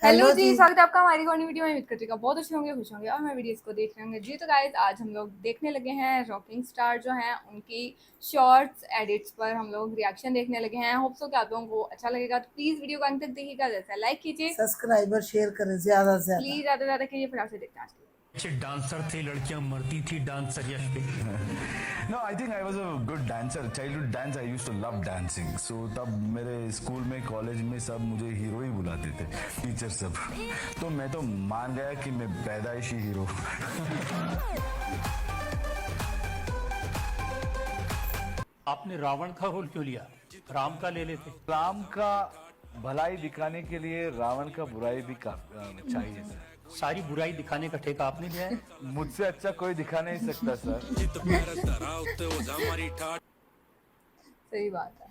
Hello जी, स्वागत है आपका हमारी कौन वीडियो में। उम्मीद करती हूँ बहुत अच्छे होंगे, खुश होंगे और मैं वीडियोस को देख रहे होंगे जी। तो गाइस, आज हम लोग देखने लगे हैं रॉकिंग स्टार जो हैं उनकी शॉर्ट्स एडिट्स पर हम लोग रिएक्शन देखने लगे हैं। होप सो कि आप लोगों को अच्छा लगेगा, तो प्लीज वीडियो को अंत तक देखिएगा। जैसा लाइक कीजिए, सब्सक्राइबर शेयर करें ज्यादा से प्लीज ज्यादा। ज्यादा से ज्यादा कीजिए। फिर आपसे देखते हैं आज की अच्छे डांसर थे, लड़कियां मरती थी डांसर यश पे। No, I think I was a good dancer. Childhood dance, I used to love dancing. So तब मेरे स्कूल में, कॉलेज में सब मुझे हीरो ही बुलाते थे, टीचर सब। तो मैं तो मान गया कि मैं पैदाइशी हीरो। आपने रावण का रोल क्यों लिया? राम का ले लेते। राम का भलाई दिखाने के लिए रावण का बुराई भी चाहिए सर। सारी बुराई दिखाने का ठेका आपने लिया है। मुझसे अच्छा कोई दिखा नहीं सकता सर। सही बात है।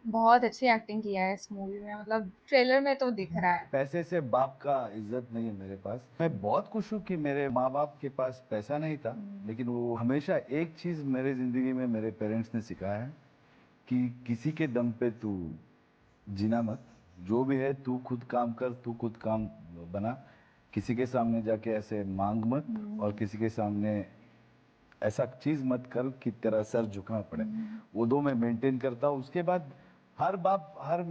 बहुत अच्छी एक्टिंग किया है इस मूवी में, मतलब ट्रेलर में तो दिख रहा है। पैसे से बाप का इज्जत नहीं है मेरे पास। मैं बहुत खुश हूँ कि मेरे माँ बाप के पास पैसा नहीं था, लेकिन वो हमेशा एक चीज मेरे जिंदगी में मेरे पेरेंट्स ने सिखाया है कि किसी के दम पे तू जीना मत। जो भी है तू खुद काम कर, तू खुद काम बना। किसी के सामने जाके ऐसे मांग मत, और किसी के सामने ऐसा चीज मत कर कि तेरा सर झुकना पड़े। वो दो मैं मेंटेन करता हूँ। उसके बाद हर बाप, हर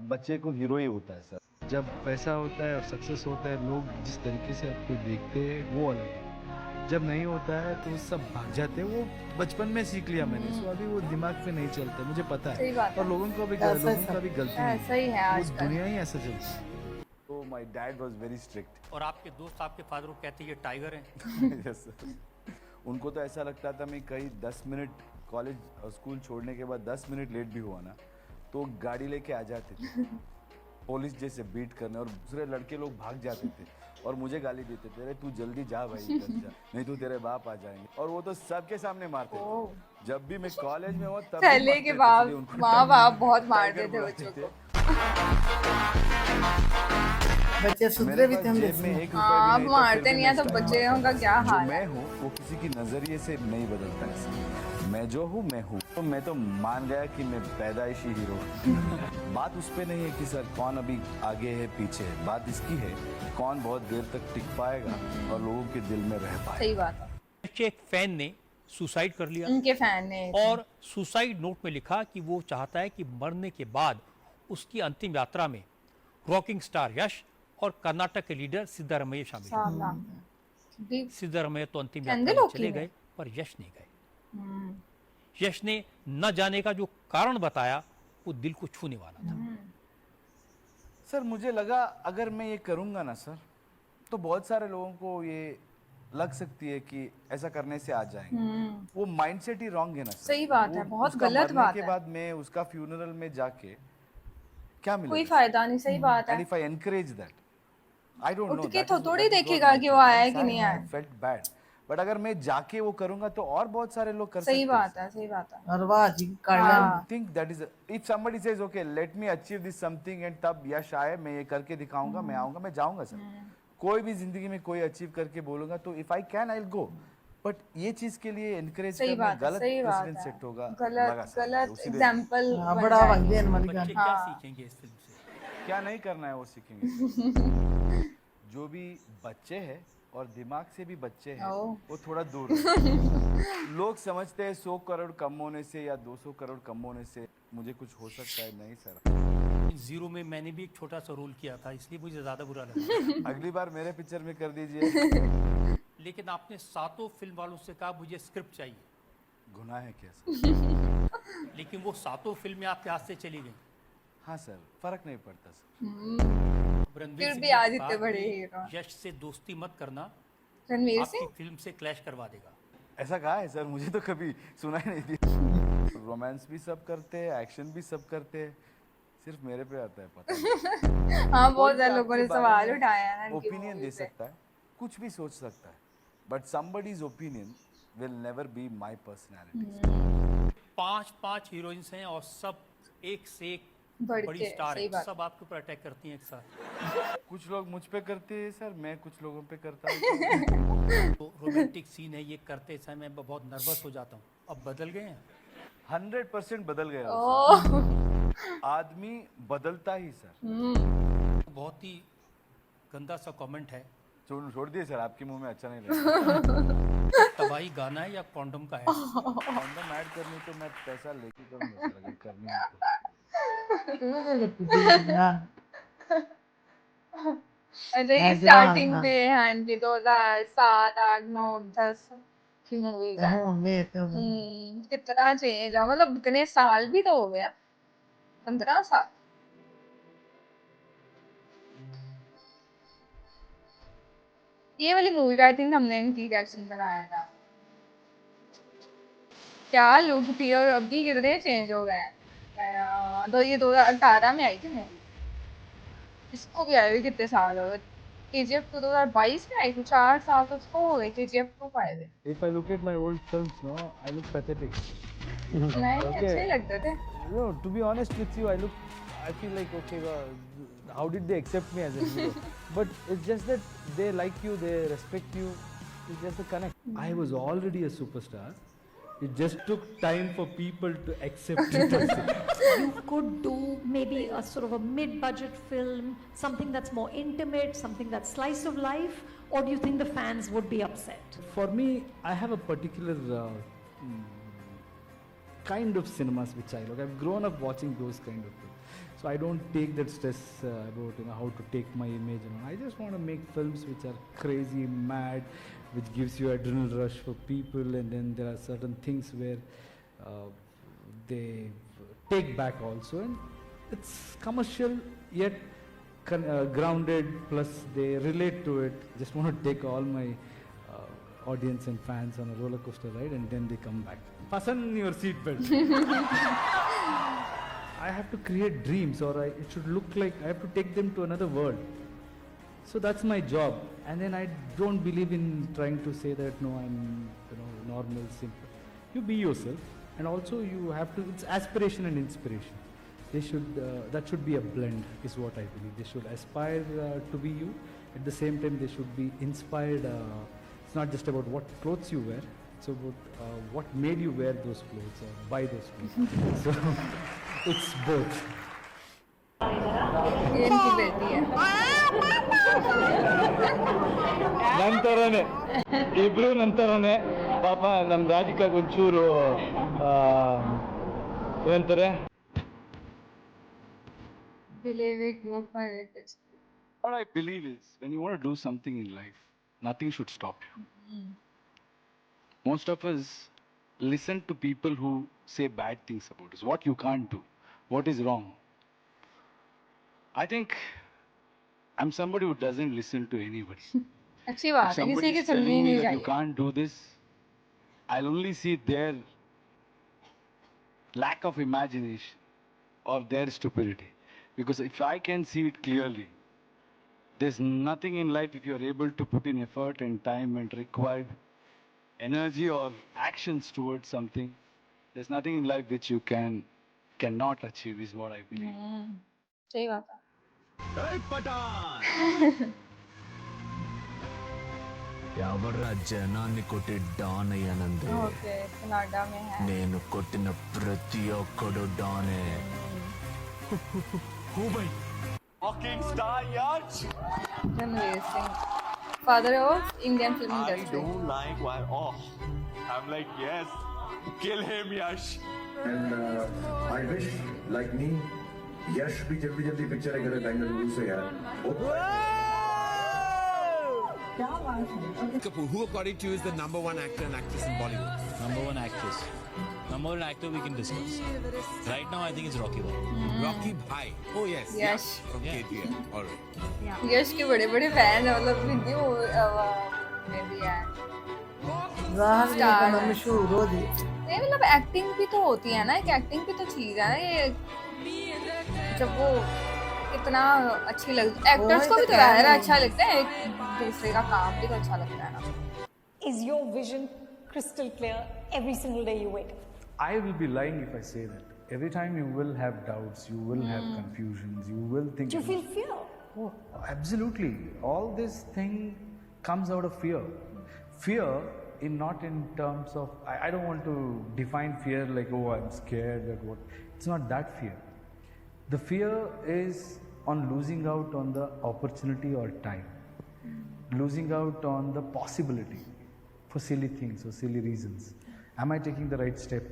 बच्चे को हीरो ही होता है सर। जब पैसा होता है और सक्सेस होता है, लोग जिस तरीके से आपको देखते हैं वो अलग है। जब नहीं होता है तो सब भाग जाते हैं। वो बचपन में सीख लिया मैंने, सो अभी वो दिमाग पे नहीं चलता, मुझे पता सही है। बात है। और लोगों को भी गलती नहीं ऐसा ही है है, वो आजकल। दुनिया ही ऐसा चलती है। तो my dad was very strict. और आपके दोस्त, आपके फादर को कहते ये टाइगर है। Yes sir. उनको तो ऐसा लगता था मैं कहीं 10 मिनट कॉलेज और स्कूल छोड़ने के बाद 10 मिनट लेट भी हुआ ना, तो गाड़ी लेके आ जाते थे पुलिस जैसे बीट करने, और दूसरे लड़के लोग भाग जाते थे और मुझे गाली देते थे, अरे तू जल्दी जा भाई, घर जा, नहीं तो तेरे बाप आ जाएंगे। और वो तो सबके सामने मारते थे। जब भी मैं कॉलेज में हुआ तब भी पहले के मारते थे, उनको माँ बाप बहुत टाइगर मारते थे बुलाते बच्चों थे। को। बच्चे सुधरे मेरे भी पास थे हम जेब में देखते 1 हाँ, रुपया भी अब नहीं था, मारते फिर भी नहीं है मैं तो स्टाइल बच्चों मारता का था। क्या जो हाल मैं है। हूँ वो किसी की नजरिए से नहीं बदलता है सर। मैं जो हूँ मैं हूँ। तो मैं तो मान गया कि मैं पैदाइशी हीरो। बात उस पे नहीं है कि सर कौन अभी आगे है पीछे है, बात इसकी है कौन बहुत देर तक टिक पाएगा और लोगों के दिल में रह पाएगा। सही बात है। बच्चे एक फैन ने सुसाइड कर लिया उनके फैन ने और सुसाइड नोट में लिखा कि वो चाहता है कि मरने के बाद उसकी अंतिम यात्रा में रॉकिंग स्टार यश और कर्नाटक के लीडर सिद्धारमैया शामिल हो। साला भी सिद्धारमैया तो अंतिम कैंडल यात्रा में होकी चले है। गए, पर यश नहीं गए। यश ने न जाने का जो कारण बताया वो दिल को छूने वाला था। सर मुझे लगा अगर मैं ये करूंगा ना सर, तो बहुत सारे लोगों को ये लग सकती है कि ऐसा करने से आ जाएंगे। वो माइंडसेट ही रॉन्ग है ना सर। सही बात है, वो बहुत उसका गलत मरने बात के है। बाद मैं उसका फ्यूनरल में जाके क्या मिलेगा? कोई फायदा नहीं। सही बात एंड है। If I encourage that, I don't know, उठ के दैट तो इज थोड़ी देखेगा कि वो आया है कि नहीं आया। Felt bad. बट अगर मैं जाके वो करूंगा तो और बहुत सारे लोग कर सकते सही हैं। बात है, सही बात है। और वाह जी हाँ। Think that is, if somebody says okay let me achieve this something, and तब यश आए, मैं ये करके दिखाऊंगा, मैं आऊंगा, मैं जाऊंगा सर। कोई भी जिंदगी में कोई अचीव करके बोलूंगा तो if I can I will go. But ये चीज के लिए एनकरेज सही करना बात है, गलत सही बात प्रेसिडेंट है। सेट होगा। लगा गलत सर, गलत उसी दिन। एग्जाम्पल बड़ा वाले वाली बच्चे गाना। क्या हाँ। सीखेंगे इस फिल्म से? क्या नहीं करना है वो सीखेंगे। जो भी बच्चे हैं और दिमाग से भी बच्चे हैं, ओ। वो थोड़ा दूर रहे। लोग समझते हैं 100 करोड़ कम होने से या 200 करोड़ कम होने से मुझे कुछ हो सकता है। नहीं सर, जीरो में मैंने भी एक छोटा सा रोल किया था, इसलिए मुझे ज्यादा बुरा लगा। अगली बार मेरे पिक्चर में कर दीजिए। लेकिन आपने सातों फिल्म वालों से कहा मुझे स्क्रिप्ट चाहिए, गुनाह है क्या सर? लेकिन वो सातों फिल्में आपके हाथ से चली गई। हाँ सर, फर्क नहीं पड़ता सर। अब रणवीर फिर सिंह भी ने आज कहा इतने बड़े कि हीरो। यश से दोस्ती मत करना, रणवीर आपकी सिंह फिल्म से क्लैश करवा देगा। ऐसा कहा है सर? मुझे तो कभी सुना ही नहीं दिया। रोमांस भी सब करते हैं, एक्शन भी सब करते हैं, सिर्फ मेरे पे आता है पता नहीं। हाँ, बहुत सारे लोगों ने सवाल उठाया है ना इनकी ओपिनियन मूवी दे पे। सकता है, कुछ भी सोच सकता है, but somebody's opinion will never be my personality. 5 heroines हैं और सब एक से एक बढ़ बड़ी के, स्टार सही है, बात। सब आपके ऊपर अटैक करती हैं एक साथ। कुछ लोग मुझ पे करते हैं सर, मैं कुछ लोगों पे करता हूँ। तो रोमांटिक सीन है, ये करते समय मैं बहुत नर्वस हो जाता हूँ। अब बदल गए हैं। 100% बदल गया वो ओह, आदमी बदलता ही सर। बहुत ही गंदा सा कमेंट है। छोड़ दिए सर, आपके मुंह में अच्छा नहीं लगा। तबाही गाना है या कॉन्डम का है? कॉन्डम ऐड करनी तो मैं पैसा लेके करूंगा सर, अगर करनी है तो। अच्छा, ये Background, स्टार्टिंग हाँ। पे हाँ जी 2007 8 9 10 की मूवी का है। कितना चेंज है, मतलब इतने साल भी तो हो गया, 15 साल। ये वाली मूवी का आई थिंक हमने इनकी रिएक्शन बनाया था। क्या लुक थी और अभी कितने चेंज हो गए हैं। तो ये 2018 में आई थी मूवी, इसको भी आए हुए कितने साल हो गए। केजीएफ तो 2022 में आई थी, 4 साल तो उसको हो गए केजीएफ को आए थे। If I look at my old films, no, I look pathetic. नहीं Okay. अच्छे लगते थे। No, to be honest with you, I feel like, okay, how did they accept me as a hero? But it's just that they like you, they respect you. It's just a connect. I was already a superstar. It just took time for people to accept it. You could do maybe a sort of a mid-budget film, something that's more intimate, something that's slice of life, or do you think the fans would be upset? For me, I have a particular kind of cinemas which I look. I've grown up watching those kind of things. So I don't take that stress about how to take my image. I just want to make films which are crazy, mad, which gives you adrenaline rush for people, and then there are certain things where they take back also, and it's commercial yet grounded. Plus they relate to it. Just want to take all my audience and fans on a roller coaster ride, and then they come back. Fasten your seatbelt. I have to create dreams, or it should look like I have to take them to another world. So that's my job. And then I don't believe in trying to say that no, I'm normal, simple. You be yourself, and also you have to. It's aspiration and inspiration. They should that should be a blend, is what I believe. They should aspire to be you. At the same time, they should be inspired. It's not just about what clothes you wear. It's about what made you wear those clothes or buy those clothes. So it's both. ये इनकी बेटी है। ನಂತರನೇ ಇಬ್ರು ನಂತರನೇ ಪಾಪ ನಮ್ಮ ರಾಧಿಕಾ ಒಂಚೂರು ಏನಂತಾರೆ Believe it, go for it. What I believe is, when you want to do something in life, nothing should stop you. Most of us listen to people who say bad things about us, what you can't do, what is wrong. I think I'm somebody who doesn't listen to anybody. अच्छी If बात है, somebody किसी की is telling सुननी me नहीं that you चाहिए। can't do this, I'll only see their lack of imagination or their stupidity. Because if I can see it clearly, there's nothing in life, if you're able to put in effort and time and required energy or actions towards something, there's nothing in life which you cannot achieve, is what I believe. सही बात है। ఎవరా జనాన్ని కొట్టి don అయ్యానంది okay, Canada में है। నేను కొట్టిన ప్రతి ఒక్కడు డానే Ranveer Singh, father of Indian film industry. like why I'm like yes, kill him Yash. And I wish, like me, यश भी जल्दी जल्दी पिक्चर करे बेंगलुरु से यार। Kapoor, who according to you is the number one actor and actress in Bollywood? Number one actress. Number one actor we can discuss. Right now, I think it's Rocky Bhai. Rocky Bhai. Oh yes. Yash. Yeah, from KGF. All right. यश के बड़े बड़े fan है, मतलब हिंदी में भी है। ज़ाहिर Star है है। मशहूर हो दी। नहीं मतलब एक्टिंग भी तो होती है ना, एक एक्टिंग भी तो चीज है ना ये। जब वो इतना अच्छी लगती है, एक्टर्स को भी तो ज़ाहिर है अच्छा लगता है, एक दूसरे का काम भी तो अच्छा लगता है ना। Is your vision crystal clear every single day you wake up? I will be lying if I say that. Every time you will have doubts, you will have confusions, you will think. Do you feel fear? Oh, absolutely. All this thing comes out of fear. Fear, not in terms of. I don't want to define fear like, oh, I'm scared that what. It's not that fear. The fear is on losing out on the opportunity or time, losing out on the possibility for silly things or silly reasons. Am I taking the right step?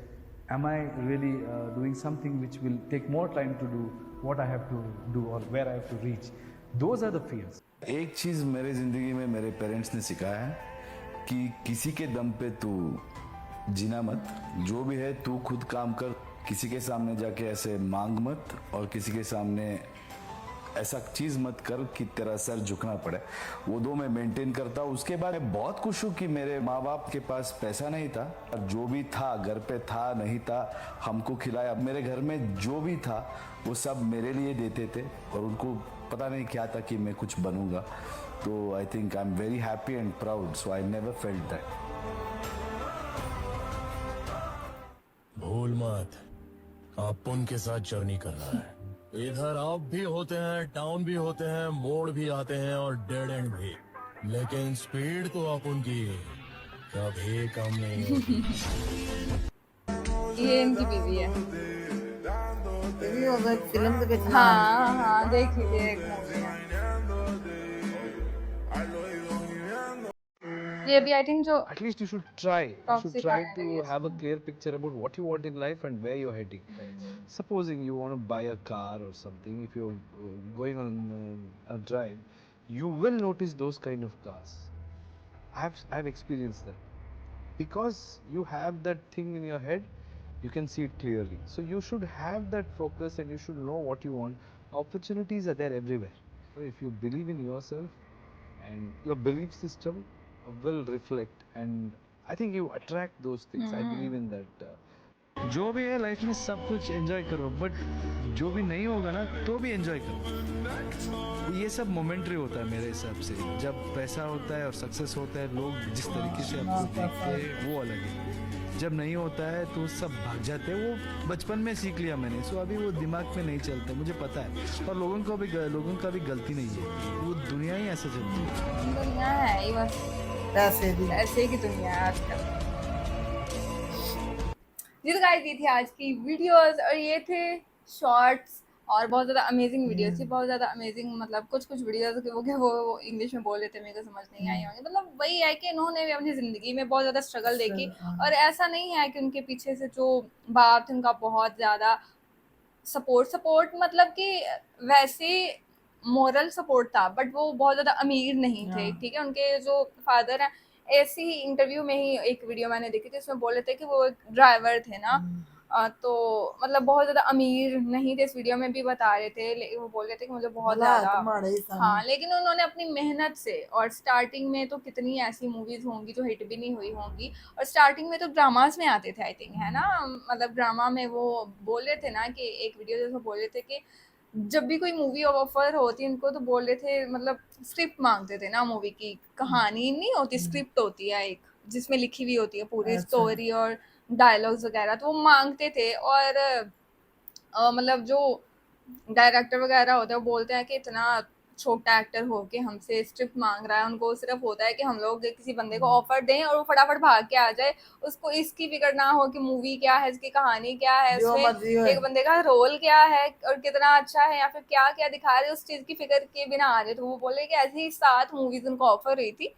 Am I really doing something which will take more time to do what I have to do or where I have to reach? Those are the fears. एक चीज़ मेरे ज़िंदगी में मेरे parents ने सिखाया है कि किसी के दम पे तू जीना मत, जो भी है तू खुद काम कर, किसी के सामने जाके ऐसे मांग मत और किसी के सामने ऐसा चीज़ मत कर कि तेरा सर झुकना पड़े। वो दो मैं मेंटेन करता हूँ। उसके बाद मैं बहुत खुश हूँ कि मेरे माँ बाप के पास पैसा नहीं था, जो भी था घर पे था नहीं था हमको खिलाया। मेरे घर में जो भी था वो सब मेरे लिए देते थे और उनको पता नहीं क्या था कि मैं कुछ बनूंगा। तो I think I am very happy and proud, so I never felt that. भूल मत, आप उनके साथ जर्नी कर रहा है। इधर अप भी होते हैं, डाउन भी होते हैं, मोड़ भी आते हैं और डेड एंड भी, लेकिन स्पीड तो आप उनकी कभी कम नहीं होगी। ये इनकी बीवी है। ये भी होगा फिल्म के बीच में। हाँ हाँ, देख लीजिए, एक मूवी है ये भी। आई थिंक जो At least you should try. You should Toxic try है to ये। have a clear picture about what you want in life and where you're heading. Supposing you want to buy a car or something, if you're going on a drive, you will notice those kind of cars. I've experienced that. Because you have that thing in your head, you can see it clearly. So you should have that focus and you should know what you want. Opportunities are there everywhere. So if you believe in yourself and your belief system will reflect, and I think you attract those things. I believe in that. जो भी है life में सब कुछ enjoy करो, but जो भी नहीं होगा ना तो भी एंजॉय करो। ये सब मोमेंटरी होता है मेरे हिसाब से। जब पैसा होता है और सक्सेस होता है, लोग जिस तरीके से आपको देखते हैं वो अलग है। जब नहीं होता है तो सब भाग जाते हैं। वो बचपन में सीख लिया मैंने, सो अभी वो दिमाग में नहीं चलता, मुझे पता है। और लोगों का भी गलती नहीं है, वो दुनिया ही ऐसा चलती है। दुनिया है ही बस ऐसे की दुनिया है आजकल। जी तो गाइस, ये थी आज की वीडियोस और ये थे शॉर्ट्स और बहुत ज़्यादा अमेजिंग वीडियोस थी। बहुत ज़्यादा अमेजिंग, मतलब कुछ वीडियोस वो इंग्लिश में बोल रहे थे, मेरे को समझ नहीं आई होंगी। मतलब वही है कि इन्होंने भी अपनी ज़िंदगी में बहुत ज़्यादा स्ट्रगल देखी और ऐसा नहीं है कि उनके पीछे से जो बाप थे उनका बहुत ज़्यादा सपोर्ट मतलब कि वैसे मोरल सपोर्ट था, बट वो बहुत ज़्यादा अमीर नहीं थे। ठीक है, उनके जो फादर हैं, ऐसी ही इंटरव्यू में ही एक वीडियो मैंने देखी थी, उसमें बोल रहे थे कि वो एक ड्राइवर थे ना, तो मतलब बहुत ज़्यादा अमीर नहीं थे। इस वीडियो में भी बता रहे थे, वो बोल रहे थे कि मुझे बहुत ज़्यादा, हाँ, लेकिन उन्होंने अपनी मेहनत से, और स्टार्टिंग में तो कितनी ऐसी मूवीज़ होंगी जो हिट भी नहीं हुई होंगी, और स्टार्टिंग में तो ड्रामास में आते थे आई थिंक, है ना। मतलब ड्रामा में वो बोल रहे थे ना कि एक वीडियो जैसे बोल रहे थे कि जब भी कोई मूवी ऑफर होती उनको तो बोल रहे थे, मतलब स्क्रिप्ट मांगते थे ना, मूवी की कहानी नहीं होती, स्क्रिप्ट होती है एक जिसमें लिखी हुई होती है पूरी स्टोरी और डायलॉग्स वगैरह, तो वो मांगते थे। और मतलब जो डायरेक्टर वगैरह होता है वो बोलते हैं कि इतना छोटा एक्टर हो के हमसे स्क्रिप्ट मांग रहा है, उनको सिर्फ होता है कि हम लोग किसी बंदे को ऑफर दें और वो फटाफट भाग के आ जाए, उसको इसकी फिक्र ना हो कि मूवी क्या है, इसकी कहानी क्या है, इसमें एक बंदे का रोल क्या है और कितना अच्छा है या फिर क्या क्या दिखा रहे, उस चीज की फिक्र के बिना आ रहे। तो वो बोले कि ऐसी ही 7 मूवीज उनको ऑफर हुई थी,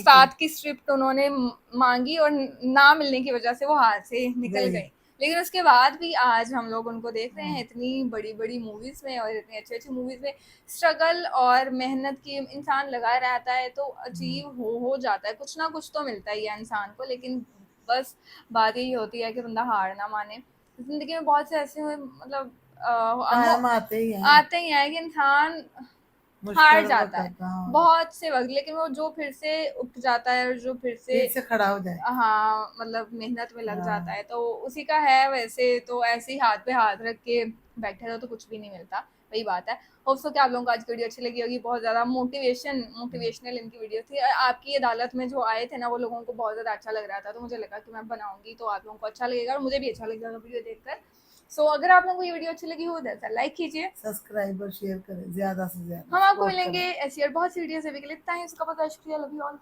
7 की स्क्रिप्ट उन्होंने मांगी और ना मिलने की वजह से वो हाथ से निकल गई। लेकिन उसके बाद भी आज हम लोग उनको देख रहे हैं इतनी बड़ी बड़ी मूवीज़ में और इतनी अच्छी अच्छी मूवीज़ में। स्ट्रगल और मेहनत की इंसान लगा रहता है तो अचीव हो जाता है, कुछ ना कुछ तो मिलता ही है इंसान को। लेकिन बस बात यही होती है कि बंदा हार ना माने। ज़िंदगी में बहुत से ऐसे मतलब आते ही हैं कि इंसान हार जाता है बहुत से वक्त, लेकिन वो जो फिर से उठ जाता है और जो फिर से खड़ा हो जाए, हाँ, मतलब मेहनत में लग जाता है, तो उसी का है। वैसे तो ऐसे ही हाथ पे हाथ रख के बैठे रहो तो कुछ भी नहीं मिलता, वही बात है। होप सो कि आप लोगों को आज की वीडियो अच्छी लगी होगी। बहुत ज़्यादा मोटिवेशनल इनकी वीडियो थी। आपकी अदालत में जो आए थे ना, वो लोगों को बहुत ज़्यादा अच्छा लग रहा था, तो मुझे लगा कि मैं बनाऊंगी तो आप लोगों को अच्छा लगेगा और मुझे भी अच्छा लगेगा वीडियो देखकर। सो अगर आप लोगों को ये वीडियो अच्छी लगी हो तो लाइक कीजिए, सब्सक्राइब और शेयर करें ज्यादा से ज्यादा। हम आपको मिलेंगे ऐसी और बहुत सी वीडियो से भी के लिए। थैंक्स, शुक्रिया, लव यू ऑल।